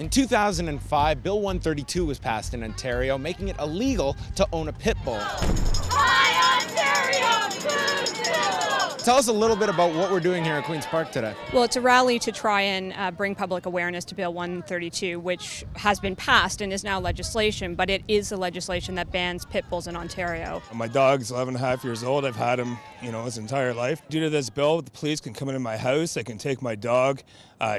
In 2005, Bill 132 was passed in Ontario, making it illegal to own a pit bull. Hi, Ontario! Good Pitbull! Tell us a little bit about what we're doing here at Queen's Park today. Well, it's a rally to try and bring public awareness to Bill 132, which has been passed and is now legislation, but it is the legislation that bans pit bulls in Ontario. My dog's 11 and a half years old. I've had him, his entire life. Due to this bill, the police can come into my house. They can take my dog,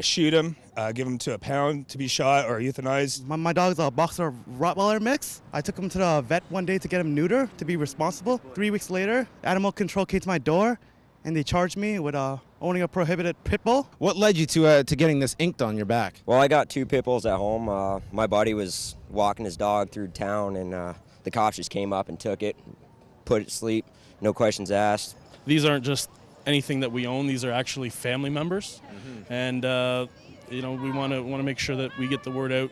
shoot him, give him to a pound to be shot or euthanized. My dog's a boxer Rottweiler mix. I took him to the vet one day to get him neutered, to be responsible. 3 weeks later, animal control came to my door, and they charged me with owning a prohibited pit bull. What led you to getting this inked on your back? Well, I got 2 pit bulls at home. My buddy was walking his dog through town, and the cops just came up and took it, put it to sleep, no questions asked. These aren't just anything that we own. These are actually family members, and we want to make sure that we get the word out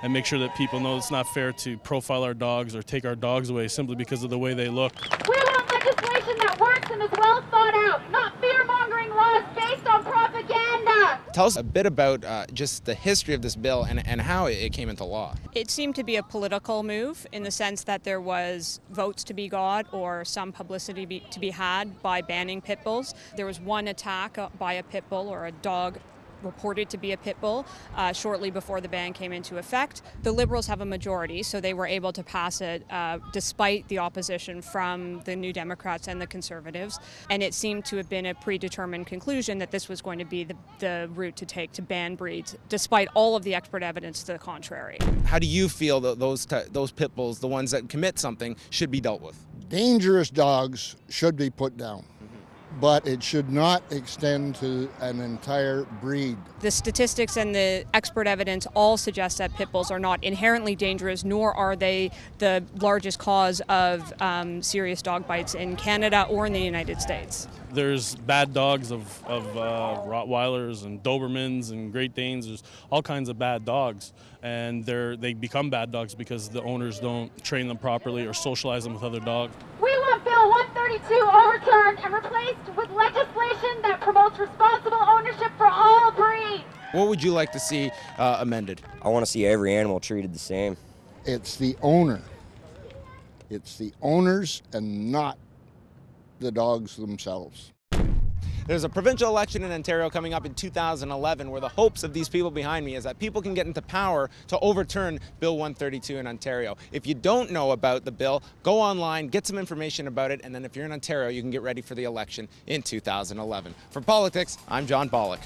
and make sure that people know it's not fair to profile our dogs or take our dogs away simply because of the way they look. We want legislation that works and is well thought out, not fear-mongering laws based on propaganda. Tell us a bit about just the history of this bill and how it came into law. It seemed to be a political move in the sense that there was votes to be got or some publicity to be had by banning pit bulls. There was one attack by a pit bull or a dog reported to be a pit bull shortly before the ban came into effect. The Liberals have a majority, so they were able to pass it despite the opposition from the New Democrats and the Conservatives. And it seemed to have been a predetermined conclusion that this was going to be the route to take to ban breeds, despite all of the expert evidence to the contrary. How do you feel that those pit bulls, the ones that commit something, should be dealt with? Dangerous dogs should be put down, but it should not extend to an entire breed. The statistics and the expert evidence all suggest that pit bulls are not inherently dangerous, nor are they the largest cause of serious dog bites in Canada or in the United States. There's bad dogs of Rottweilers and Dobermans and Great Danes. There's all kinds of bad dogs, and they become bad dogs because the owners don't train them properly or socialize them with other dogs. We want Bill 132 overturned and replaced with legislation that promotes responsible ownership for all breeds. What would you like to see amended? I want to see every animal treated the same. It's the owner. It's the owners and not the dogs themselves. There's a provincial election in Ontario coming up in 2011 where the hopes of these people behind me is that people can get into power to overturn Bill 132 in Ontario. If you don't know about the bill, go online, get some information about it, and then if you're in Ontario, you can get ready for the election in 2011. For Pollocktics, I'm John Pollock.